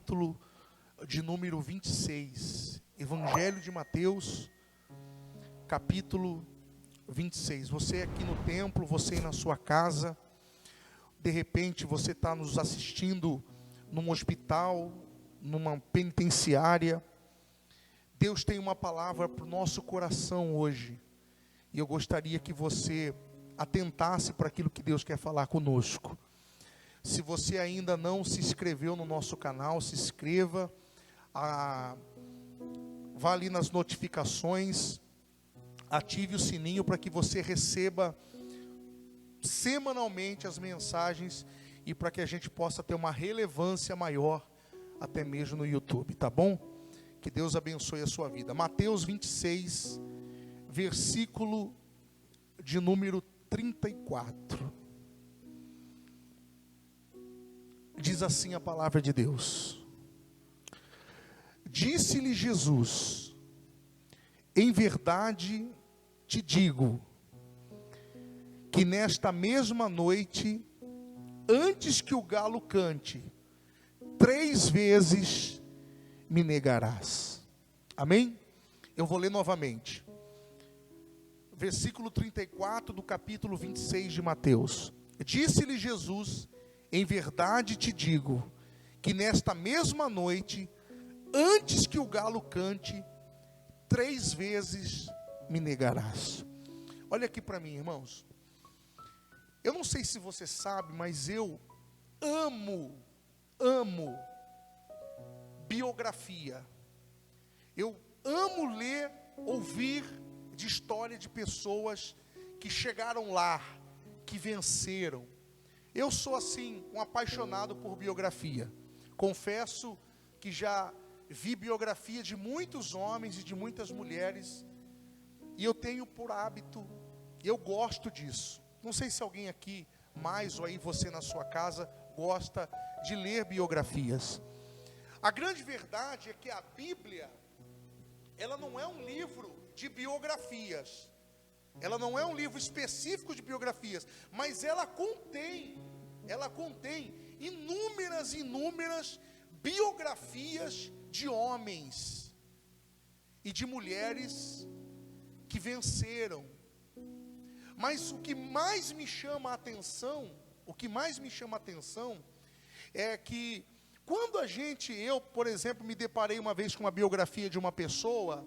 capítulo de número 26. Evangelho de Mateus, capítulo 26. Você aqui no templo, você aí na sua casa, de repente você está nos assistindo num hospital, numa penitenciária. Deus tem uma palavra para o nosso coração hoje. E eu gostaria que você atentasse para aquilo que Deus quer falar conosco. Se você ainda não se inscreveu no nosso canal, se inscreva. Vá ali nas notificações, ative o sininho para que você receba semanalmente as mensagens e para que a gente possa ter uma relevância maior até mesmo no YouTube, tá bom? Que Deus abençoe a sua vida. Mateus 26, versículo de número 34. Diz assim a palavra de Deus: Disse-lhe Jesus: em verdade te digo, que nesta mesma noite, antes que o galo cante, 3 vezes me negarás. Amém? Eu vou ler novamente. Versículo 34 do capítulo 26 de Mateus. Disse-lhe Jesus: em verdade te digo, que nesta mesma noite, antes que o galo cante, 3 vezes me negarás. Olha aqui para mim, irmãos. Eu não sei se você sabe, mas eu amo biografia. Eu amo ler, ouvir de história de pessoas que chegaram lá, que venceram. Eu sou assim, um apaixonado por biografia. Confesso que já vi biografia de muitos homens e de muitas mulheres, e eu tenho por hábito, eu gosto disso. Não sei se alguém aqui, mais ou aí você na sua casa, gosta de ler biografias. A grande verdade é que a Bíblia, ela não é um livro de biografias. Ela não é um livro específico de biografias, mas ela contém inúmeras biografias de homens e de mulheres que venceram. Mas o que mais me chama a atenção, é que quando eu, por exemplo, me deparei uma vez com uma biografia de uma pessoa,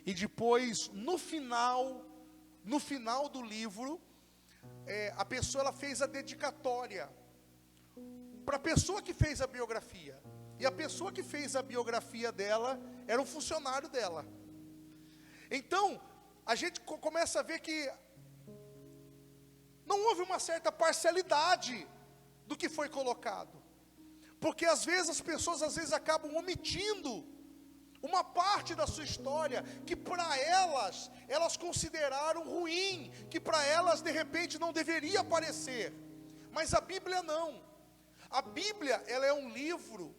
e depois, no final do livro, a pessoa ela fez a dedicatória para a pessoa que fez a biografia. E a pessoa que fez a biografia dela era um funcionário dela. Então, a gente começa a ver que não houve uma certa parcialidade do que foi colocado. Porque às vezes as pessoas acabam omitindo uma parte da sua história que para elas consideraram ruim, que para elas de repente não deveria aparecer. Mas a Bíblia não. A Bíblia, ela é um livro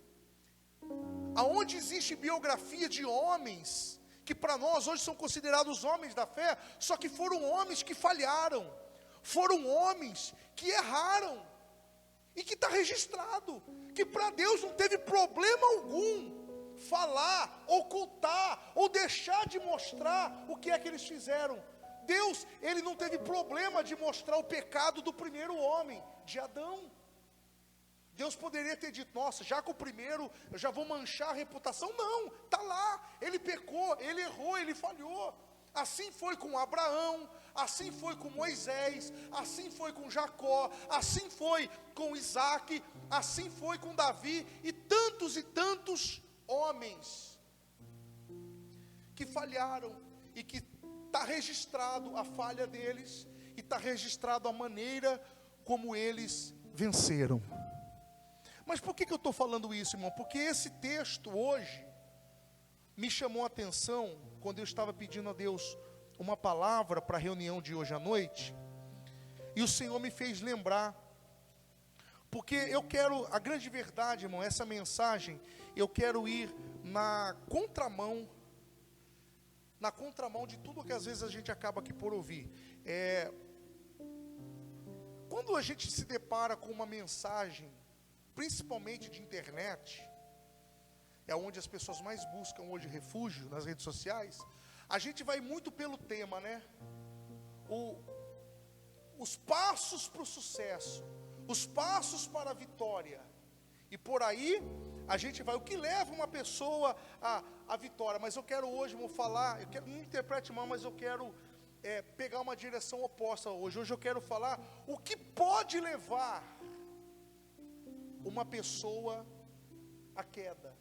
aonde existe biografia de homens que para nós hoje são considerados homens da fé, só que foram homens que falharam, foram homens que erraram, e que está registrado, que para Deus não teve problema algum falar, ocultar, ou deixar de mostrar o que é que eles fizeram. Deus, ele não teve problema de mostrar o pecado do primeiro homem, de Adão. Deus poderia ter dito: nossa, já com o primeiro eu já vou manchar a reputação. Não, está lá, ele pecou, ele errou, ele falhou. Assim foi com Abraão, assim foi com Moisés, assim foi com Jacó, assim foi com Isaac, assim foi com Davi e tantos homens que falharam, e que está registrado a falha deles, e está registrado a maneira como eles venceram. Mas por que eu estou falando isso, irmão? Porque esse texto hoje me chamou a atenção quando eu estava pedindo a Deus uma palavra para a reunião de hoje à noite, e o Senhor me fez lembrar, porque eu quero, a grande verdade, irmão, essa mensagem, eu quero ir na contramão de tudo que às vezes a gente acaba aqui por ouvir. Quando a gente se depara com uma mensagem, principalmente de internet, é onde as pessoas mais buscam hoje refúgio, nas redes sociais, a gente vai muito pelo tema, né? Os passos para o sucesso, os passos para a vitória. E por aí a gente vai, o que leva uma pessoa à vitória. Mas eu quero hoje, vou falar, não me interprete mal, mas eu quero pegar uma direção oposta hoje. Hoje eu quero falar o que pode levar uma pessoa à queda.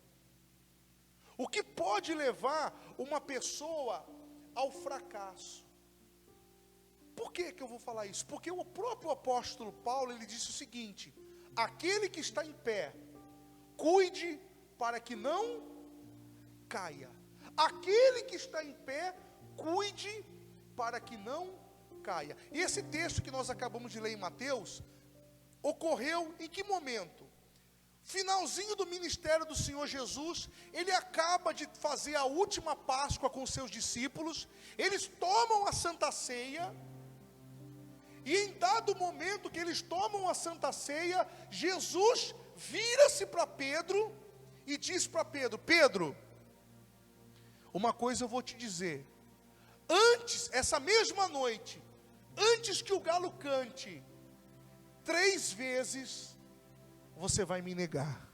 O que pode levar uma pessoa ao fracasso. Por que eu vou falar isso? Porque o próprio apóstolo Paulo, ele disse o seguinte: aquele que está em pé, cuide para que não caia. Aquele que está em pé, cuide para que não caia. E esse texto que nós acabamos de ler em Mateus, ocorreu em que momento? Finalzinho do ministério do Senhor Jesus, ele acaba de fazer a última Páscoa com seus discípulos, eles tomam a Santa Ceia, e em dado momento que eles tomam a Santa Ceia, Jesus vira-se para Pedro e diz para Pedro: Pedro, uma coisa eu vou te dizer, antes, essa mesma noite, antes que o galo cante, 3 vezes, você vai me negar.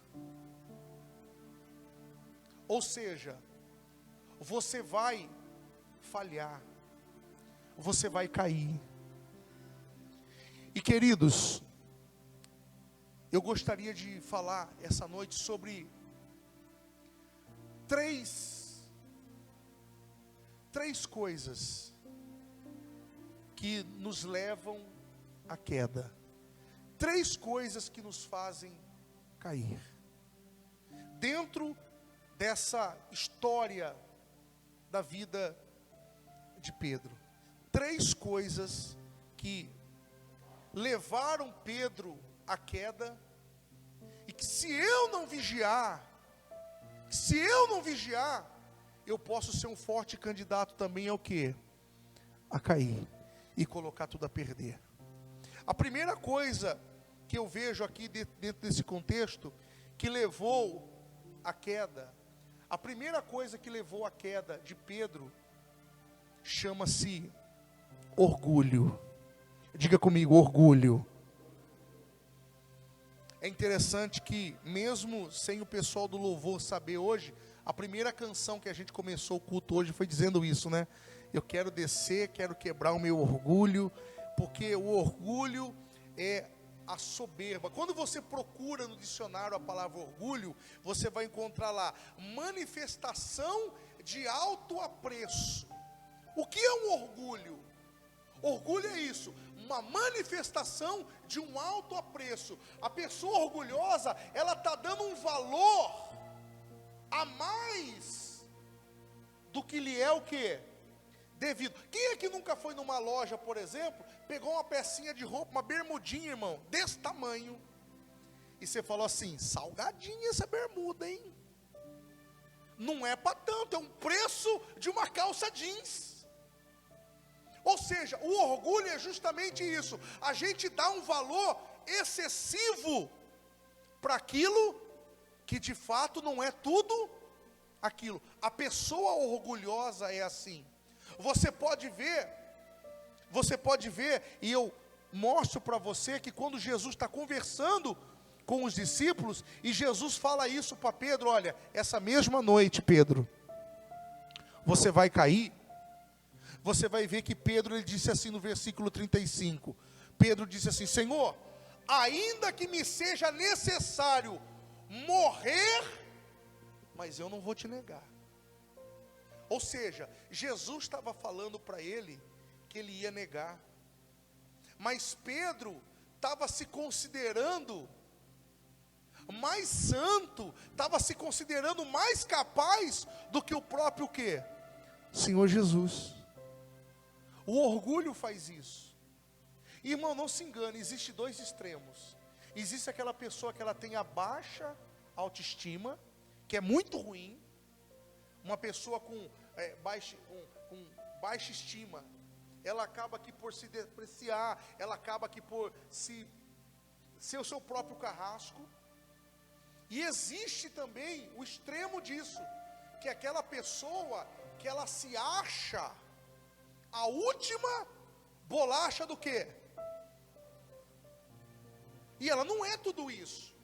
Ou seja, você vai falhar, você vai cair. E queridos, eu gostaria de falar essa noite sobre três coisas que nos levam à queda. 3 coisas que nos fazem cair. Dentro dessa história da vida de Pedro, 3 coisas que levaram Pedro à queda, e que se eu não vigiar, eu posso ser um forte candidato também ao quê? A cair e colocar tudo a perder. A primeira coisa que eu vejo aqui dentro desse contexto, que levou à queda, a primeira coisa que levou à queda de Pedro, chama-se orgulho. Diga comigo, orgulho. É interessante que, mesmo sem o pessoal do louvor saber hoje, a primeira canção que a gente começou o culto hoje foi dizendo isso, né? Eu quero descer, quero quebrar o meu orgulho, porque o orgulho é a soberba. Quando você procura no dicionário a palavra orgulho, você vai encontrar lá, manifestação de alto apreço. O que é um orgulho? Orgulho é isso, uma manifestação de um alto apreço. A pessoa orgulhosa, ela está dando um valor a mais do que lhe é o quê? Devido. Quem é que nunca foi numa loja, por exemplo, pegou uma pecinha de roupa, uma bermudinha, irmão, desse tamanho, e você falou assim: salgadinha essa bermuda, hein? Não é para tanto, é um preço de uma calça jeans. Ou seja, o orgulho é justamente isso, a gente dá um valor excessivo para aquilo que de fato não é tudo aquilo. A pessoa orgulhosa é assim. Você pode ver, e eu mostro para você que quando Jesus está conversando com os discípulos, e Jesus fala isso para Pedro: olha, essa mesma noite, Pedro, você vai cair. Você vai ver que Pedro, ele disse assim no versículo 35, Pedro disse assim: Senhor, ainda que me seja necessário morrer, mas eu não vou te negar. Ou seja, Jesus estava falando para ele que ele ia negar, mas Pedro estava se considerando mais santo, estava se considerando mais capaz do que o próprio quê? Senhor Jesus. O orgulho faz isso. Irmão, não se engane, existe 2 extremos. Existe aquela pessoa que ela tem a baixa autoestima, que é muito ruim. Uma pessoa com baixa estima, ela acaba aqui por se depreciar, ela acaba aqui por ser o seu próprio carrasco. E existe também o extremo exemplo disso, que é aquela pessoa que ela se acha a última bolacha do quê? E ela não é tudo isso.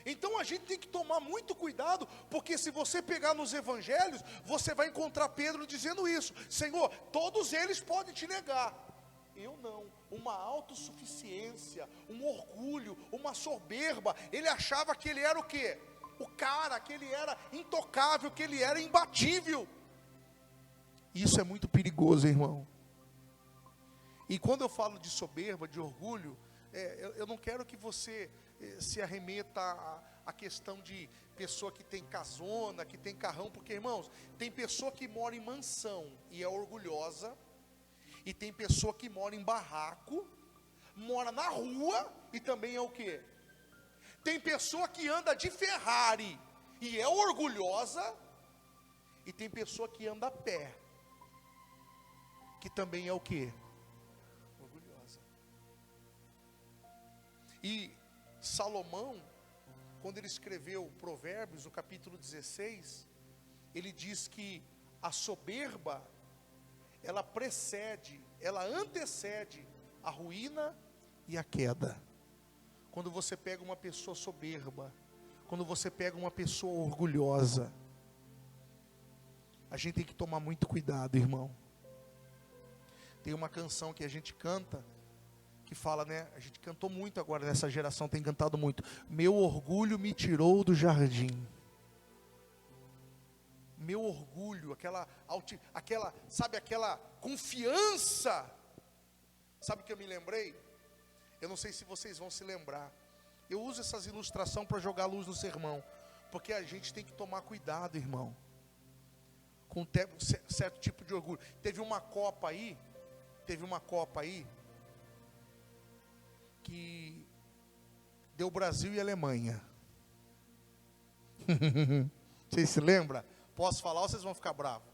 Então a gente tem que tomar muito cuidado, porque se você pegar nos evangelhos, você vai encontrar Pedro dizendo isso: Senhor, todos eles podem te negar, eu não. Uma autossuficiência, um orgulho, uma soberba. Ele achava que ele era o quê? O cara, que ele era intocável, que ele era imbatível. Isso é muito perigoso, irmão. E quando eu falo de soberba, de orgulho, eu não quero que você se arremeta à questão de pessoa que tem casona, que tem carrão, porque, irmãos, tem pessoa que mora em mansão e é orgulhosa, e tem pessoa que mora em barraco, mora na rua e também é o quê? Tem pessoa que anda de Ferrari e é orgulhosa, e tem pessoa que anda a pé, que também é o quê? Orgulhosa. E Salomão, quando ele escreveu Provérbios, no capítulo 16, ele diz que a soberba, ela antecede a ruína e a queda. Quando você pega uma pessoa soberba, quando você pega uma pessoa orgulhosa, a gente tem que tomar muito cuidado, irmão. Tem uma canção que a gente canta, que fala, né? A gente cantou muito agora, nessa geração tem cantado muito. Meu orgulho me tirou do jardim. Meu orgulho, sabe, aquela confiança. Sabe o que eu me lembrei? Eu não sei se vocês vão se lembrar. Eu uso essas ilustrações para jogar luz no sermão, porque a gente tem que tomar cuidado, irmão, com certo tipo de orgulho. Teve uma Copa aí, que deu Brasil e Alemanha. Vocês se lembram? Posso falar ou vocês vão ficar bravos?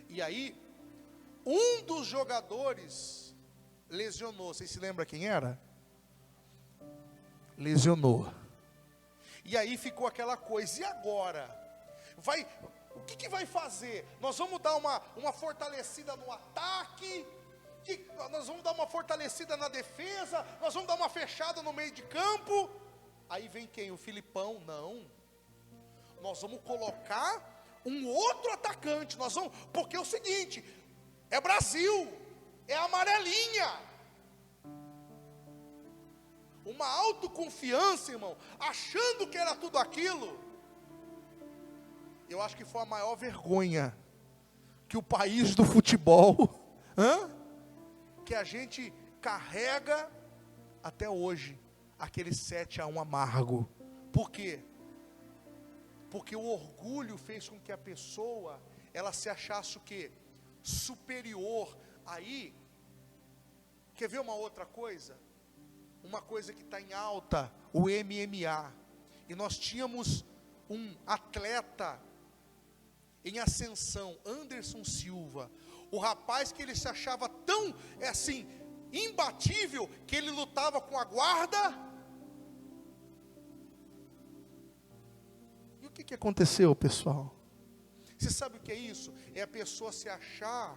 E aí, um dos jogadores lesionou. Vocês se lembram quem era? Lesionou. E aí ficou aquela coisa, e agora? O que vai fazer? Nós vamos dar uma fortalecida no ataque? Nós vamos dar uma fortalecida na defesa? Nós vamos dar uma fechada no meio de campo? Aí vem quem? O Filipão? Não. Nós vamos colocar um outro atacante. Porque é o seguinte, é Brasil, é amarelinha. Uma autoconfiança, irmão, achando que era tudo aquilo. Eu acho que foi a maior vergonha que o país do futebol, que a gente carrega até hoje, aquele 7-1 amargo. Por quê? Porque o orgulho fez com que a pessoa, ela se achasse o quê? Superior. Aí, quer ver uma outra coisa? Uma coisa que está em alta, o MMA. E nós tínhamos um atleta em ascensão, Anderson Silva. O rapaz que ele se achava tão, imbatível, que ele lutava com a guarda. E o que aconteceu, pessoal? Você sabe o que é isso? É a pessoa se achar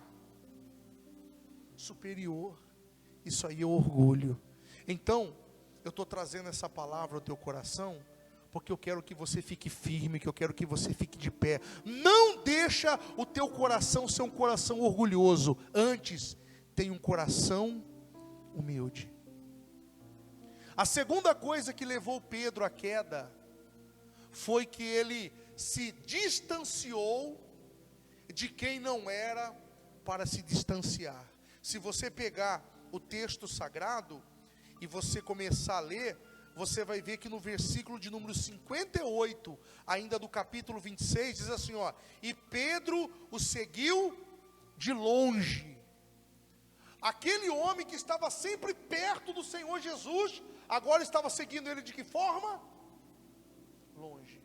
superior. Isso aí é orgulho. Então, eu estou trazendo essa palavra ao teu coração, porque eu quero que você fique firme, que eu quero que você fique de pé. Não deixa o teu coração ser um coração orgulhoso. Antes, tenha um coração humilde. A segunda coisa que levou Pedro à queda foi que ele se distanciou de quem não era para se distanciar. Se você pegar o texto sagrado e você começar a ler, você vai ver que no versículo de número 58, ainda do capítulo 26, diz assim, e Pedro o seguiu de longe. Aquele homem que estava sempre perto do Senhor Jesus, agora estava seguindo ele de que forma? Longe.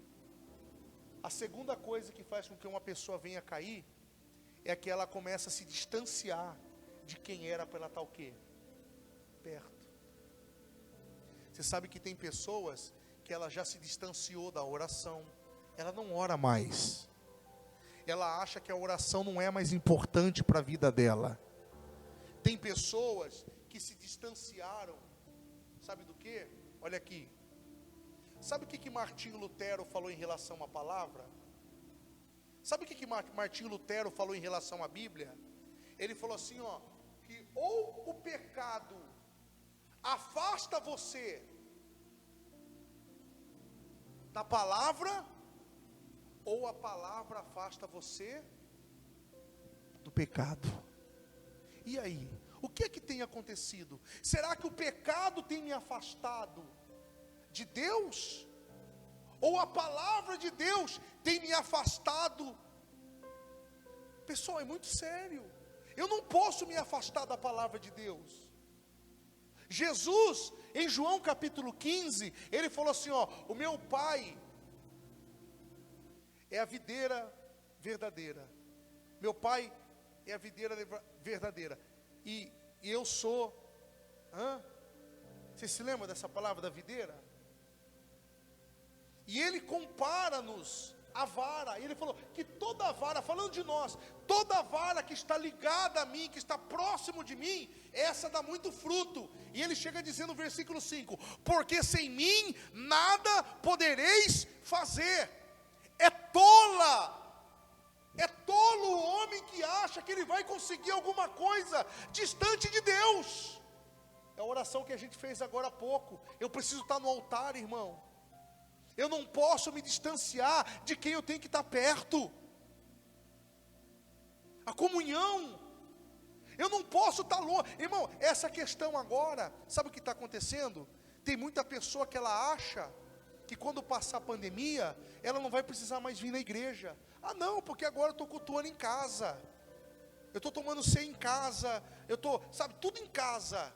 A segunda coisa que faz com que uma pessoa venha cair, é que ela começa a se distanciar de quem era para ela estar o quê? Perto. Você sabe que tem pessoas que ela já se distanciou da oração, ela não ora mais. Ela acha que a oração não é mais importante para a vida dela. Tem pessoas que se distanciaram, sabe do quê? Olha aqui. Sabe o que Martinho Lutero falou em relação à palavra? Sabe o que Martinho Lutero falou em relação à Bíblia? Ele falou assim, ó, que ou o pecado afasta você da palavra, ou a palavra afasta você do pecado. E aí? O que é que tem acontecido? Será que o pecado tem me afastado de Deus? Ou a palavra de Deus tem me afastado? Pessoal, é muito sério. Eu não posso me afastar da palavra de Deus. Jesus, em João capítulo 15, ele falou assim, ó, o meu Pai é a videira verdadeira. Meu Pai é a videira verdadeira. E eu sou... Você se lembra dessa palavra da videira? E ele compara-nos à vara. Ele falou que toda vara, falando de nós, toda vara que está ligada a mim, que está próximo de mim, essa dá muito fruto. E ele chega dizendo no versículo 5, porque sem mim nada podereis fazer. É tolo o homem que acha que ele vai conseguir alguma coisa distante de Deus. É a oração que a gente fez agora há pouco. Eu preciso estar no altar, irmão. Eu não posso me distanciar de quem eu tenho que estar perto. A comunhão. Eu não posso estar longe. Irmão, essa questão agora, sabe o que está acontecendo? Tem muita pessoa que ela acha que quando passar a pandemia, ela não vai precisar mais vir na igreja. Ah não, porque agora eu estou cultuando em casa. Eu estou tomando ceia em casa. Eu estou, sabe, tudo em casa.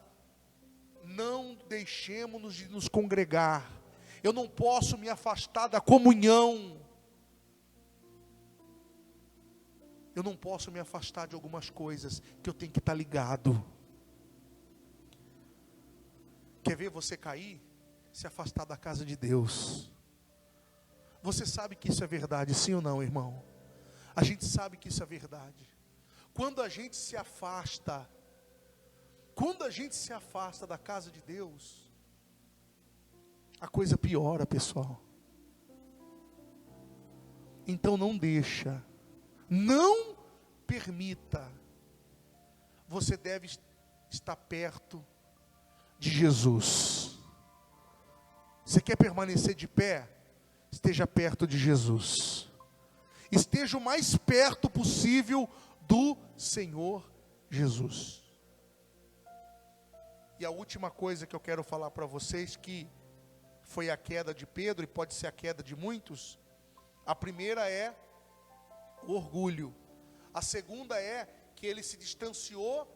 Não deixemos de nos congregar. Eu não posso me afastar da comunhão. Eu não posso me afastar de algumas coisas que eu tenho que estar ligado. Quer ver você cair? Se afastar da casa de Deus. Você sabe que isso é verdade, sim ou não, irmão? A gente sabe que isso é verdade. Quando a gente se afasta da casa de Deus, a coisa piora, pessoal. Então não deixa, não permita. Você deve estar perto de Jesus. Você quer permanecer de pé? Esteja perto de Jesus. Esteja o mais perto possível do Senhor Jesus. E a última coisa que eu quero falar para vocês, que foi a queda de Pedro, e pode ser a queda de muitos. A primeira é o orgulho. A segunda é que ele se distanciou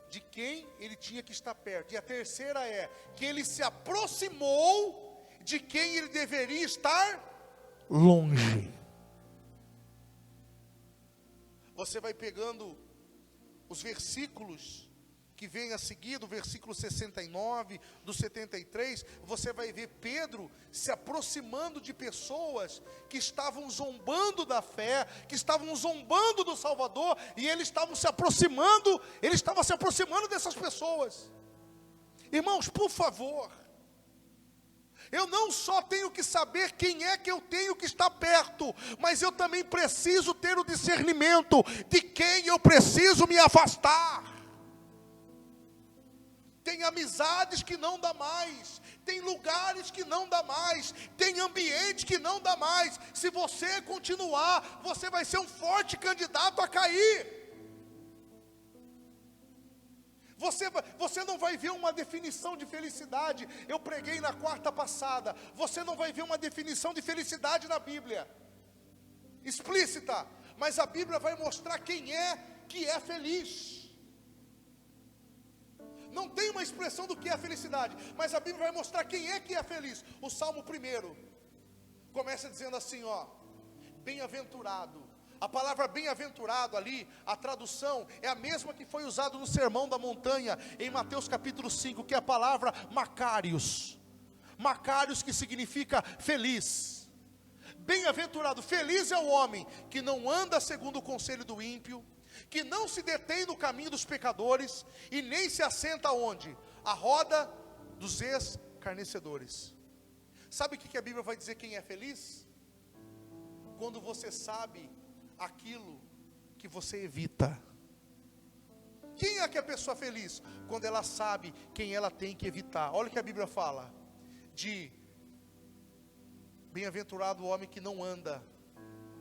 de quem ele tinha que estar perto. E a terceira é que ele se aproximou de quem ele deveria estar longe. Você vai pegando os versículos que vem a seguir, do versículo 69, do 73, você vai ver Pedro se aproximando de pessoas que estavam zombando da fé, que estavam zombando do Salvador, e ele estava se aproximando dessas pessoas. Irmãos, por favor, eu não só tenho que saber quem é que eu tenho que estar perto, mas eu também preciso ter o discernimento de quem eu preciso me afastar. Tem amizades que não dá mais, tem lugares que não dá mais, tem ambiente que não dá mais. Se você continuar, você vai ser um forte candidato a cair. Você não vai ver uma definição de felicidade. Eu preguei na quarta passada. Você não vai ver uma definição de felicidade na Bíblia explícita, mas a Bíblia vai mostrar quem é que é feliz. Não tem uma expressão do que é a felicidade, mas a Bíblia vai mostrar quem é que é feliz. O Salmo 1 começa dizendo assim, ó: bem-aventurado. A palavra bem-aventurado ali, a tradução é a mesma que foi usada no Sermão da Montanha, em Mateus capítulo 5, que é a palavra Macários. Macários, que significa feliz. Bem-aventurado, feliz é o homem que não anda segundo o conselho do ímpio, que não se detém no caminho dos pecadores, e nem se assenta onde? A roda dos escarnecedores. Sabe o que a Bíblia vai dizer quem é feliz? Quando você sabe aquilo que você evita. Quem é que é a pessoa feliz? Quando ela sabe quem ela tem que evitar. Olha o que a Bíblia fala, de bem-aventurado o homem que não anda.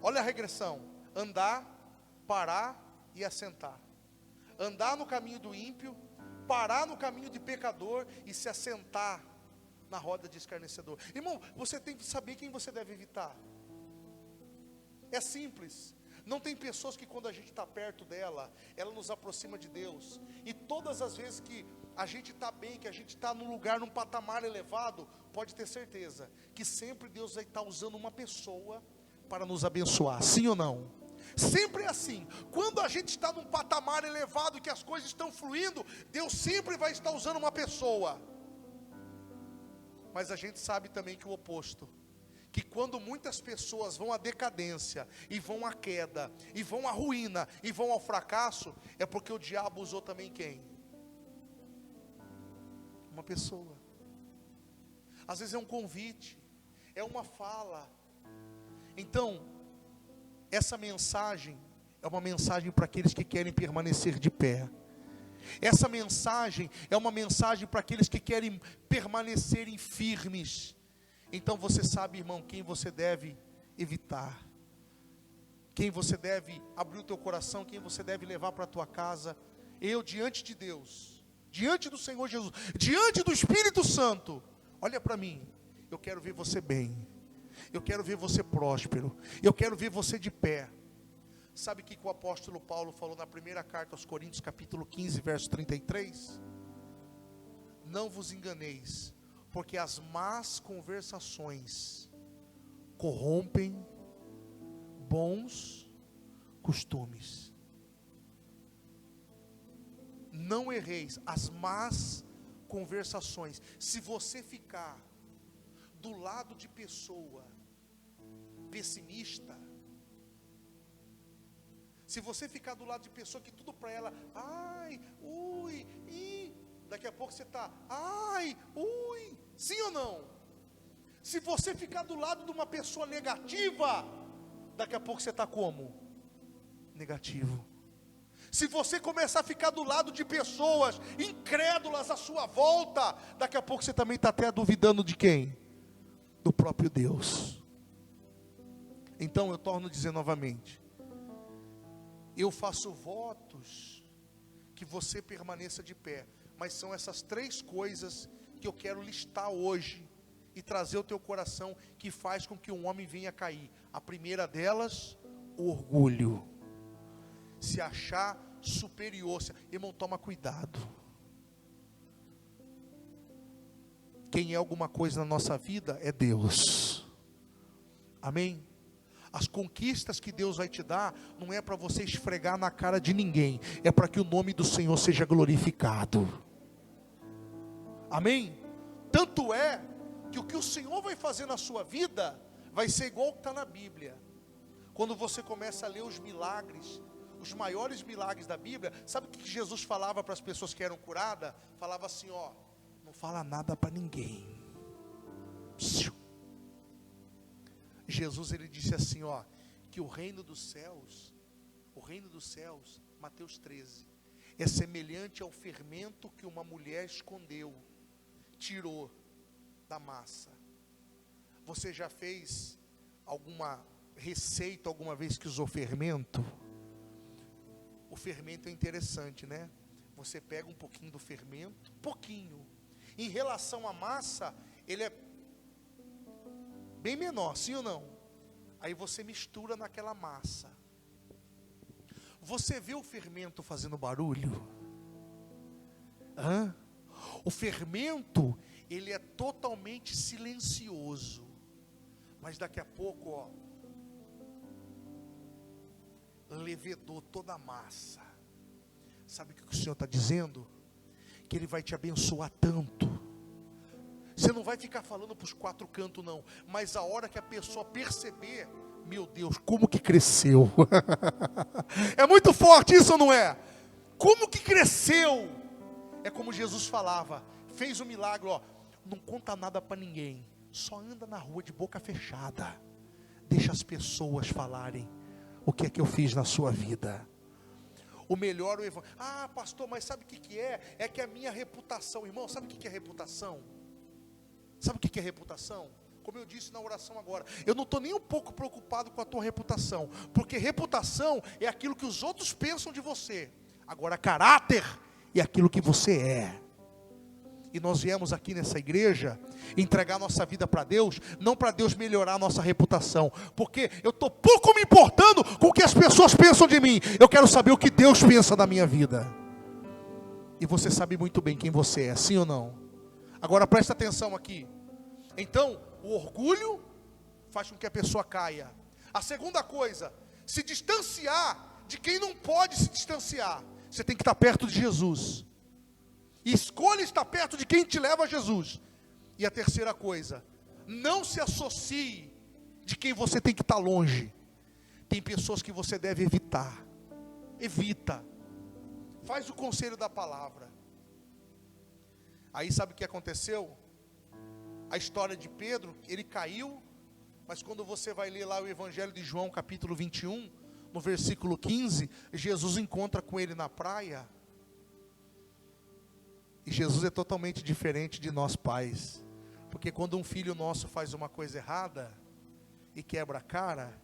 Olha a regressão: andar, parar e assentar. Andar no caminho do ímpio, parar no caminho de pecador e se assentar na roda de escarnecedor. Irmão, você tem que saber quem você deve evitar. É simples. Não tem pessoas que quando a gente está perto dela, ela nos aproxima de Deus. E todas as vezes que a gente está bem, que a gente está num lugar, num patamar elevado, pode ter certeza que sempre Deus vai estar usando uma pessoa para nos abençoar. Sim ou não? Sempre é assim. Quando a gente está num patamar elevado, que as coisas estão fluindo, Deus sempre vai estar usando uma pessoa. Mas a gente sabe também que o oposto, que quando muitas pessoas vão à decadência, e vão à queda, e vão à ruína, e vão ao fracasso, é porque o diabo usou também quem? Uma pessoa. Às vezes é um convite, é uma fala. Então, essa mensagem é uma mensagem para aqueles que querem permanecer de pé. Essa mensagem é uma mensagem para aqueles que querem permanecerem firmes. Então você sabe, irmão, quem você deve evitar, quem você deve abrir o teu coração, quem você deve levar para a tua casa. Eu, diante de Deus, diante do Senhor Jesus, diante do Espírito Santo, olha para mim, eu quero ver você bem, eu quero ver você próspero, eu quero ver você de pé. Sabe o que o apóstolo Paulo falou na primeira carta aos Coríntios, capítulo 15, verso 33? Não vos enganeis, porque as más conversações corrompem bons costumes. Não erreis, as más conversações. Se você ficar do lado de pessoa pessimista, se você ficar do lado de pessoa que tudo para ela, ai, ui, e daqui a pouco você está, ai, ui, sim ou não? Se você ficar do lado de uma pessoa negativa, daqui a pouco você está como? Negativo. Se você começar a ficar do lado de pessoas incrédulas à sua volta, daqui a pouco você também está até duvidando de quem? Do próprio Deus. Então eu torno a dizer novamente, eu faço votos que você permaneça de pé, mas são essas três coisas que eu quero listar hoje e trazer ao teu coração, que faz com que um homem venha a cair. A primeira delas, o orgulho, se achar superior. Irmão, toma cuidado. Quem é alguma coisa na nossa vida é Deus. Amém? As conquistas que Deus vai te dar, não é para você esfregar na cara de ninguém, é para que o nome do Senhor seja glorificado. Amém? Tanto é, que o que o Senhor vai fazer na sua vida, vai ser igual o que está na Bíblia. Quando você começa a ler os milagres, os maiores milagres da Bíblia, sabe o que Jesus falava para as pessoas que eram curadas? Falava assim, ó, não fala nada para ninguém. Jesus, ele disse assim, ó, que o reino dos céus, Mateus 13, é semelhante ao fermento que uma mulher escondeu, tirou da massa. Você já fez alguma receita alguma vez que usou fermento? O fermento é interessante, né? Você pega um pouquinho do fermento, pouquinho. Em relação à massa, ele é bem menor, sim ou não? Aí você mistura naquela massa. Você vê o fermento fazendo barulho? Hã? O fermento, ele é totalmente silencioso. Mas daqui a pouco, ó, levedou toda a massa. Sabe o que o Senhor está dizendo? Que Ele vai te abençoar tanto. Você não vai ficar falando para os quatro cantos, não. Mas a hora que a pessoa perceber, meu Deus, como que cresceu. É muito forte isso ou não é? Como que cresceu? É como Jesus falava, fez um milagre, ó. Não conta nada para ninguém. Só anda na rua de boca fechada. Deixa as pessoas falarem o que é que eu fiz na sua vida. O melhor o evangelho. Ah, pastor, mas sabe o que é? É que a minha reputação, irmão, sabe o que é reputação? Sabe o que é reputação? Como eu disse na oração agora, eu não estou nem um pouco preocupado com a tua reputação, porque reputação é aquilo que os outros pensam de você. Agora, caráter é aquilo que você é. E nós viemos aqui nessa igreja entregar nossa vida para Deus, não para Deus melhorar a nossa reputação, porque eu estou pouco me importando com o que as pessoas pensam de mim. Eu quero saber o que Deus pensa da minha vida. E você sabe muito bem quem você é, sim ou não? Agora presta atenção aqui. Então, o orgulho faz com que a pessoa caia. A segunda coisa, se distanciar de quem não pode se distanciar. Você tem que estar perto de Jesus. E escolha estar perto de quem te leva a Jesus. E a terceira coisa, não se associe de quem você tem que estar longe. Tem pessoas que você deve evitar. Evita. Faz o conselho da palavra. Aí sabe o que aconteceu? A história de Pedro, ele caiu, mas quando você vai ler lá o Evangelho de João, capítulo 21, no versículo 15, Jesus encontra com ele na praia. E Jesus é totalmente diferente de nós pais, porque quando um filho nosso faz uma coisa errada, e quebra a cara,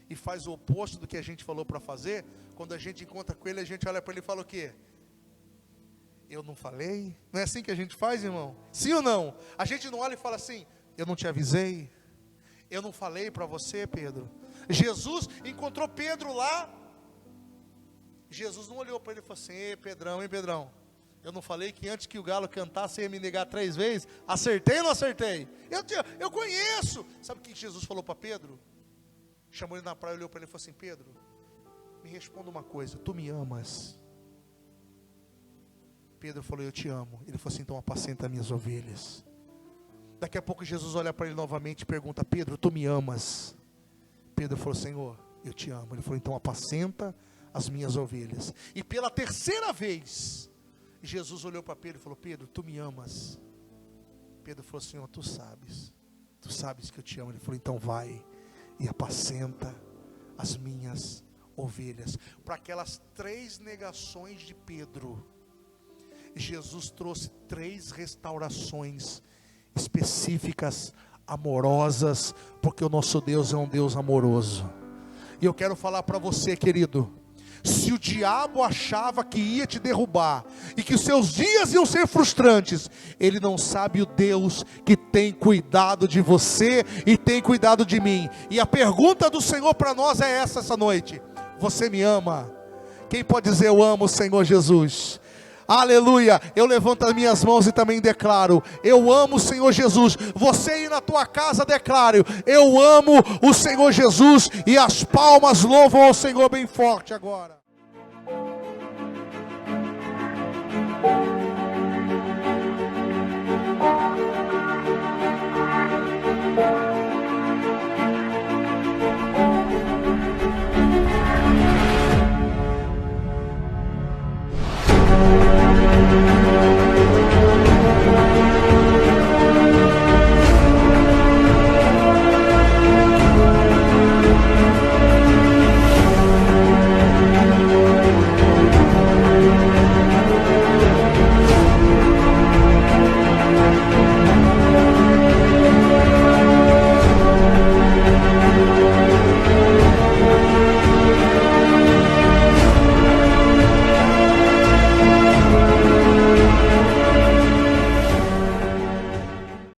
e faz o oposto do que a gente falou para fazer, quando a gente encontra com ele, a gente olha para ele e fala o quê? Eu não falei? Não é assim que a gente faz, irmão? Sim ou não? A gente não olha e fala assim, eu não te avisei? Eu não falei para você, Pedro? Jesus encontrou Pedro lá, Jesus não olhou para ele e falou assim, ei Pedrão, hein Pedrão? Eu não falei que antes que o galo cantasse, você ia me negar 3 vezes? Acertei ou não acertei? Eu conheço. Sabe o que Jesus falou para Pedro? Chamou ele na praia, olhou para ele e falou assim, Pedro, me responda uma coisa, tu me amas? Pedro falou, eu te amo. Ele falou assim, então apacenta minhas ovelhas. Daqui a pouco Jesus olha para ele novamente e pergunta, Pedro, tu me amas? Pedro falou, Senhor, eu te amo. Ele falou, então apacenta as minhas ovelhas. E pela terceira vez, Jesus olhou para Pedro e falou, Pedro, tu me amas? Pedro falou, Senhor, tu sabes que eu te amo. Ele falou, então vai e apacenta as minhas ovelhas. Para aquelas 3 negações de Pedro, Jesus trouxe 3 restaurações específicas, amorosas, porque o nosso Deus é um Deus amoroso. E eu quero falar para você, querido, se o diabo achava que ia te derrubar, e que os seus dias iam ser frustrantes, ele não sabe o Deus que tem cuidado de você, e tem cuidado de mim. E a pergunta do Senhor para nós é essa noite, você me ama? Quem pode dizer eu amo o Senhor Jesus? Aleluia, eu levanto as minhas mãos e também declaro, eu amo o Senhor Jesus. Você aí na tua casa declare, eu amo o Senhor Jesus, e as palmas louvam ao Senhor bem forte agora.